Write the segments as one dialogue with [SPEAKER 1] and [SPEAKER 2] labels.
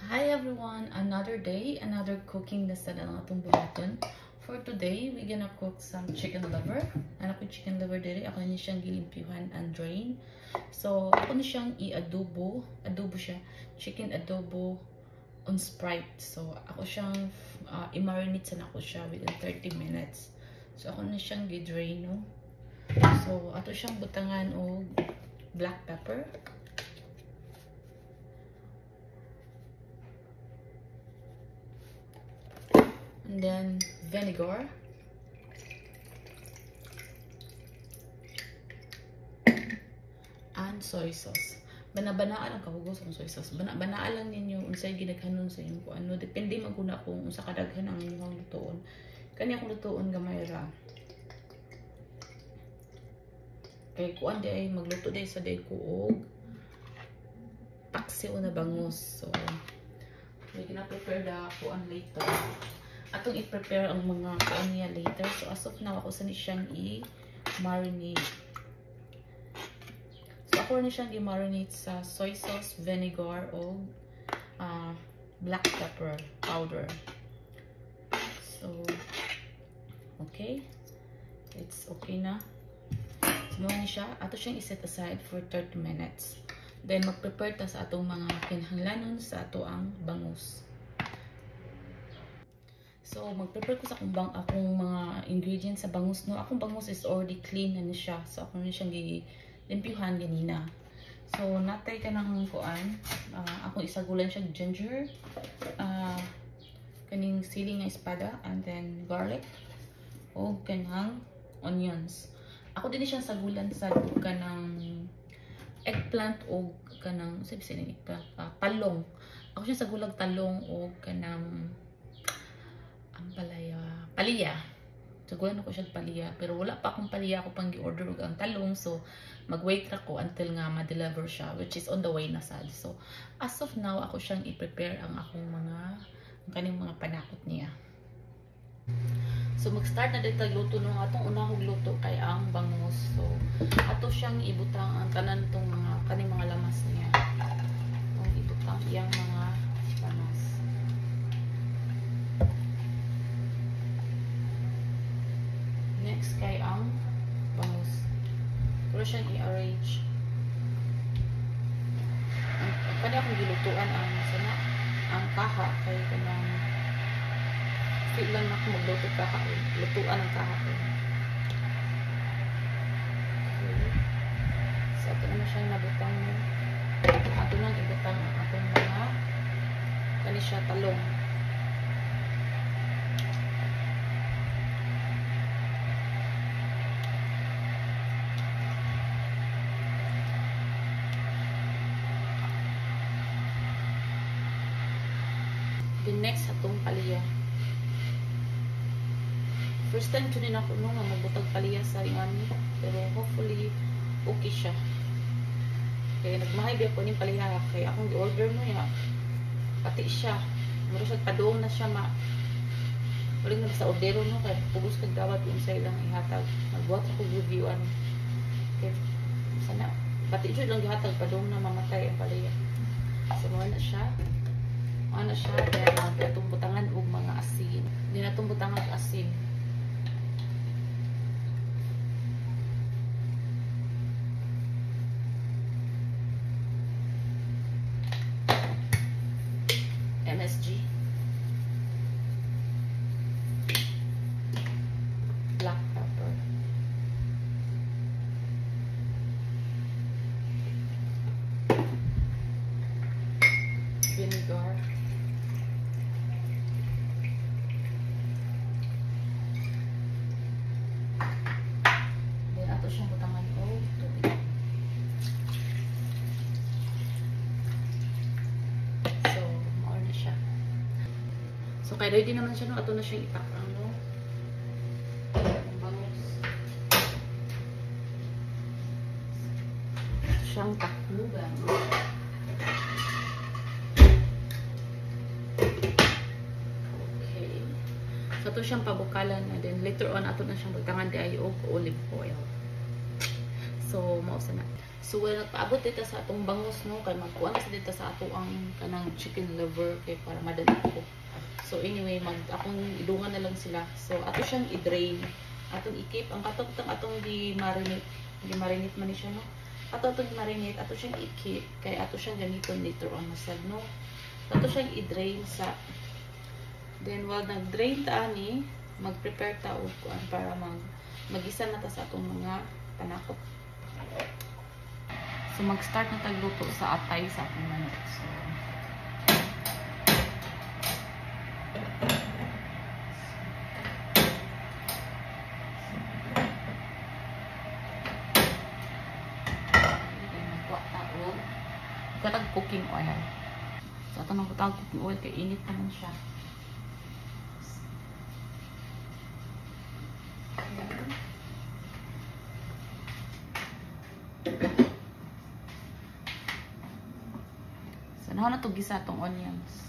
[SPEAKER 1] Hi everyone! Another day, another cooking lesson na lang itong buhaton. For today, we're gonna cook some chicken liver. Ano ko chicken liver diri? Ako na siyang gilimpyuhan and drain. So, ako na siyang i-adobo. Adobo siya. Chicken adobo on Sprite. So, ako siyang i-marinate sana ako siya within 30 minutes. So, ako na siyang gi-drain, no? So, ato siyang butangan o black pepper. And then vinegar, and soy sauce. Banabanaan ang kahugos ang soy sauce. Banaan lang ninyo unsay ginaghanon sa inyo kung ano. Depende maguna kung unsa kadaghan ang inyong lutoon. Kani akong lutoon gamay ra. Kay kuan di ay magluto day sa day ko og paksiw na bangus. So, we gonna prepare the kuan later. Atong i-prepare ang mga kuan niya later. So, as of now, ako sa siyang i-marinate. So, ako na siyang i-marinate sa soy sauce, vinegar, o black pepper powder. So, okay. It's okay na. So, muna siya. Ato siyang i-set aside for 30 minutes. Then, mag-prepare ta sa atong mga kinahanglanon sa ato ang bangus. So, mag-prepare ko sa akong mga ingredients sa bangus, no? Akong bangus is already clean na siya. So, ako na siyang gilimpyuhan ganina. So, natay ka ng kuan. Akong isagulan siya ginger, kaning siling nga espada, and then garlic, o kanang onions. Ako din siyang sagulan sa kanang eggplant o kanang, sabi sila eggplant, talong. Ako siyang sagulag talong o kanang palaya. Sagulan ako siya palaya. Pero wala pa akong palaya ako pang gi-order og ang talong. So, mag-wait ako until nga ma-deliver siya. Which is on the way na sad. So, as of now, ako siyang i-prepare ang akong kaning mga panakot niya. So, mag-start na dito luto nung atong unahong luto kay ang bangus. So, ato siyang ibutang ang tanan tong kaning mga lamas niya. Ibutang iyang mga lamas. Next kay ang bangus. Pero siyang i-arrange. Kani akong gilutuan ang kaha kay kanang feel lang ako magluto kaha. Lutuan ang kaha ko. Okay. So, ito naman siyang nabutang mo. Ato nang ibutang ang atong mga kani siya talong. The next atong palaya. First time tunin ako nung magbutag palaya sa ingani, pero hopefully okay siya. Kaya nagmahay biya ko ning palaya kay akong gi-order mo ya. Pati siya, mura siya padong na siya Waling na sa ordero no kay pugos kag dawat yung sa ilang ihatag. Magbuhat ako review ano. Okay. Sana pati jud lang gihatag padong na mamatay ang palaya. So mo na siya. Ano siya, kaya itong butangan og mga asin. Hindi na itong butangan og asin. MSG. Black pepper. Vinegar. Siyang butangan ko tubig. So, mao na siya. So, kaya ready naman siya no, ato na siyang itakang no. Bangus. Ito siyang taklugan. Okay. So, ito siyang pabukalan na then later on ato na siyang butangan di ay og olive oil. So, mausa na. So when nagpaabot dito sa atong bangus no, kay magkuan sa dito sa ato ang kanang chicken liver kay para madali ko. So anyway, akong idungan na lang sila. So ato siyang i-drain. Atong i-keep ang atong di-marinate. Di-marinate man ni siya no. Ato i-marinate, ato siyang i-keep kay ato siyang gamiton later on masad no. Ato siyang i-drain sa. Then while nag-drain ta ani, mag-prepare ta og kuan para magisa na ta sa atong mga panakot. So mag-start na tagluto sa atay sa atong manok. So katag cooking oil. So ato nang butang cooking oil kay init naman siya. So naho na to gisa tong onions.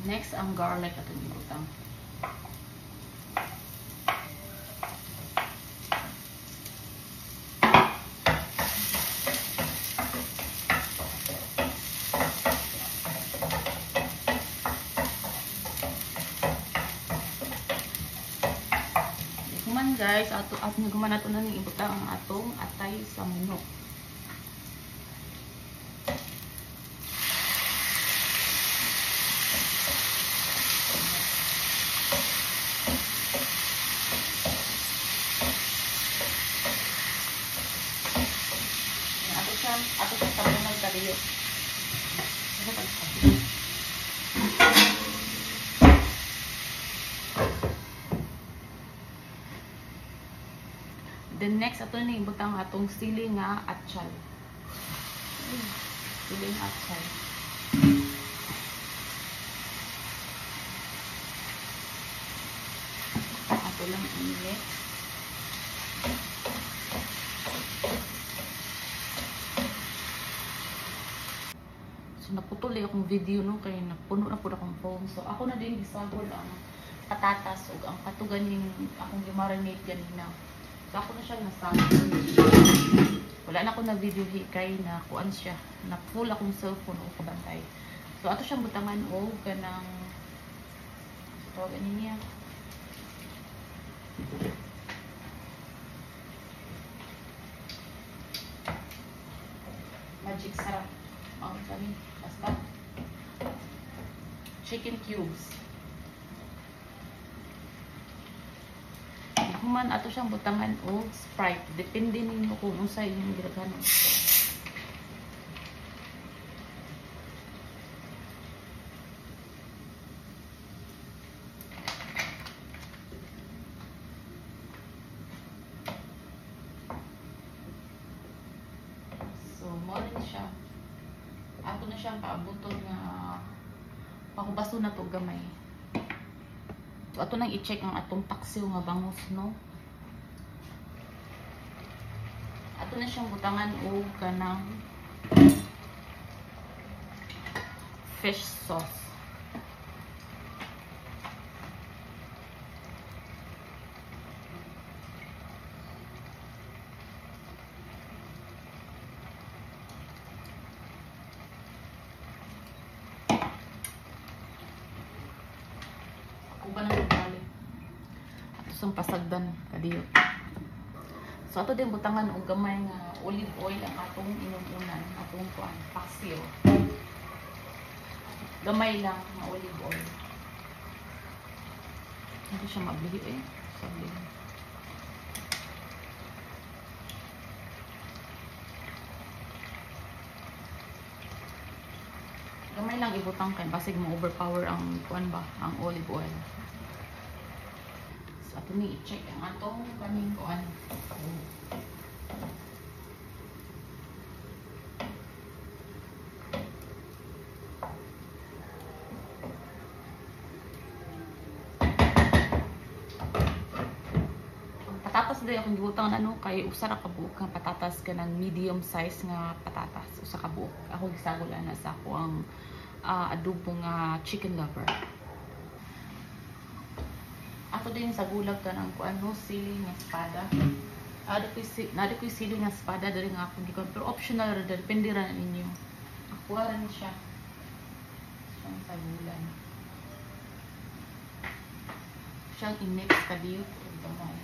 [SPEAKER 1] Next, ang garlic atong ibutang. Human guys, atong guman nato nang ibutang ang atong atay sa manok. Ato sa tabi ng kariyo. Then next, ato na ibutang atong sili nga atchal. Sili nga atchal. Ato lang i-mix. So naputol akong video no kay napuno na pud akong phone. So ako na din gisagol ang patatas ug ang katugan ning akong gi-marinate ganina. So ako na siya nasagol. Wala na ako na video kay na kuan siya. Na full akong cellphone o kabantay. So ato siyang butangan og kanang tawag niya. Magic sarap. Ang kami basta chicken cubes. Human ato siyang butangan o Sprite. Depende ninyo kung unsa inyong gilaghanon ito. So, mo rin siya. Ato na siyang paabuton nga pakubaso na to gamay. So, ato nang i-check ang atong paksiw nga bangus, no? Ato na siyang butangan o kanang fish sauce. Ba na balik. Ato sang pasagdan kadiyo. So ato din butangan og gamay nga olive oil ang atong inununan, atong kuan, paksiw. Gamay lang nga olive oil. Hindi siya mablihi eh. Sabi. Gamay lang ibutang kay basig mo overpower ang kuan ba, ang olive oil. So ato ni i-check ang atong kaning kuan. Patatas din akong gibutang ano kay usa ra ka buok nga patatas kanang medium size nga patatas usa ka buok. Ako gisagulan na sa ako ang adobo nga chicken lover. Ato din sa gulag kanang kuano sili nga espada. Nado ko sili nga espada diri nga akong gikon pero optional ra depende ra ninyo. Ako ra ni siya. Siyang sagulan. Siyang i-mix kadiyo ug gamay.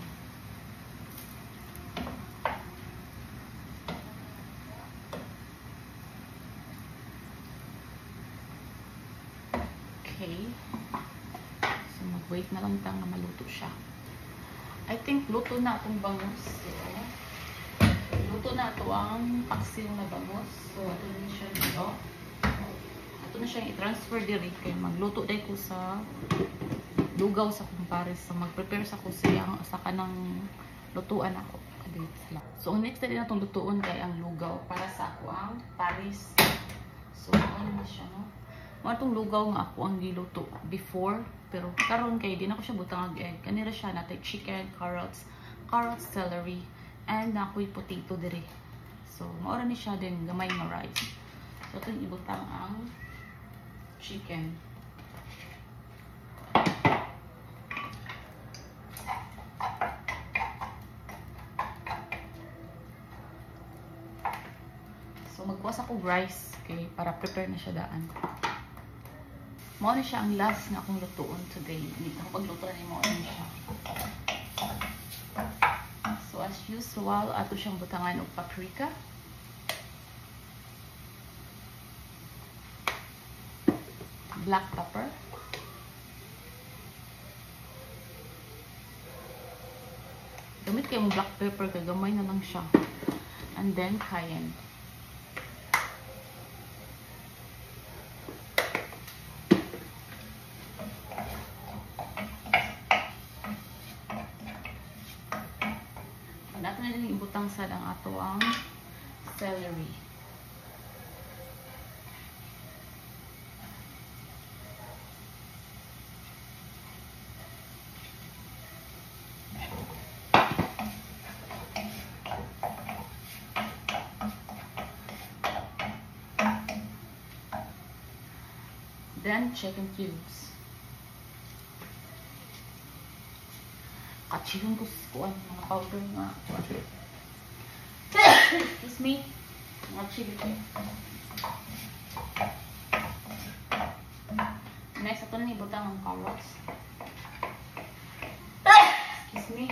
[SPEAKER 1] Okay. So, mag-wait na lang tang na maluto siya. I think luto na itong bangus. Luto na ito ang paksiw na bangus. So, ito na siya dito. Ito na siya i-transfer diri. Kaya magluto dahil ko sa lugaw sa kumpares. So, mag-prepare sa ko sa kanang lutuan ako. So, ang next na din na itong lutuon kay ang lugaw para sa ako ang paris. So, ano na siya, no? Mga itong lugaw nga ako ang giluto before, pero karon kay di na ko siya butang egg. Kanira siya natay chicken, carrots, celery, and ako'y potato diri. So, maura ni siya din gamay nga rice. So, ito yung ibutang ang chicken. So, magkuwas ako rice okay, para prepare na siya daan. Mao na siya ang last na akong lutuon today. Hindi ako pagluto na mo na siya. So as usual, ato siyang butangan og paprika. Black pepper. Gamit kayo black pepper, kagamay na lang siya. And then cayenne. Nato na din ibutang sa lang ato ang celery. Then chicken cubes. Kachihin ko sa mga powder nga. Excuse me. Mga chili ko. Next, ito na ibutang ang carrots. Excuse me.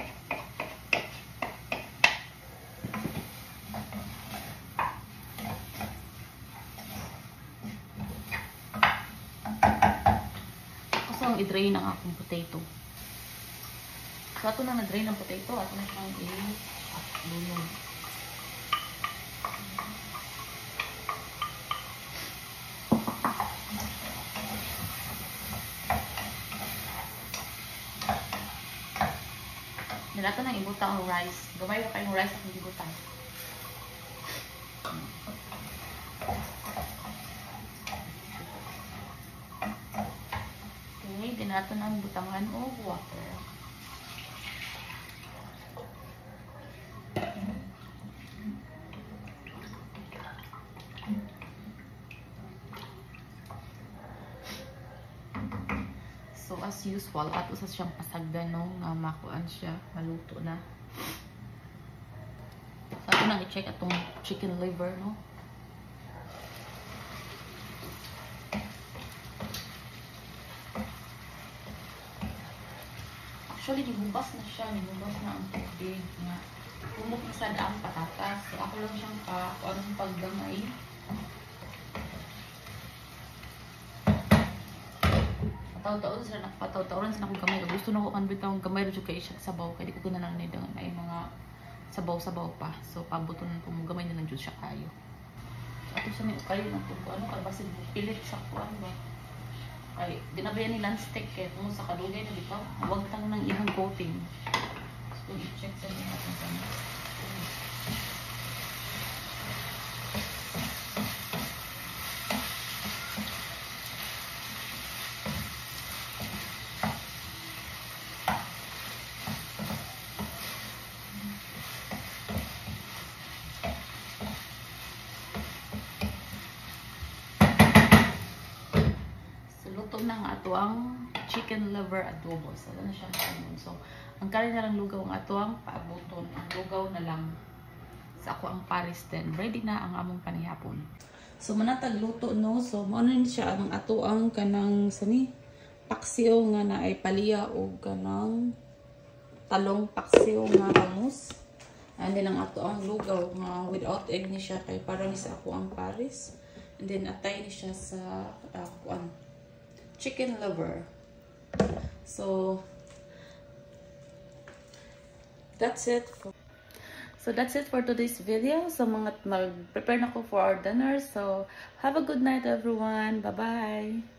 [SPEAKER 1] Kasi ang i-drain ang akong potato. So, ito na na-drain ang potato. Ito na siyang i-lunod. Ito na ibutang ang rice. Gamay na kayong rice akong ibutang. Okay, din nato na butangan o water. So, as usual, ato sa siyang pasagdan no, nga makuan siya, maluto na. So, ato nang i-check atong chicken liver, no. Actually, nibubas na siya, nibubas na ang tubig nga. Pumuk na sa daang patatas. So, ako lang siyang anong paggamay. Pataw-tawran sila akong gamay. Gusto na ko kanbit akong gamay rin kay siya sabaw. Kaya di ko na lang nilang ay mga sabaw-sabaw pa. So, pabuto na po mo gamay na lang dyan siya kayo. So, ato siya may ukayo na ito. Ano, kalbasin pilit sa kuwan ba? Ay, dinabayan ni Landsteak eh. Kung sa kalugay na dito, huwag tang nang ihang coating. So, i-check sa niya natin sa niya. Luto na nga ato ang chicken liver adobo. So, na siya kanon. So, ang kanin na lang lugaw ang ato ang paabuton. Ang lugaw na lang sa ako ang paris din. Ready na ang among panihapon. So, manatag luto no. So, mauna siya ang ato ang kanang sani paksiw nga na ay paliya o kanang talong paksiw nga bangus. And then ang ato ang lugaw nga without egg ni siya kay parang sa ako ang paris. And then atay ni siya sa chicken liver. So that's it. So that's it for today's video. So mag-prepare na ko for our dinner. So have a good night everyone. Bye-bye.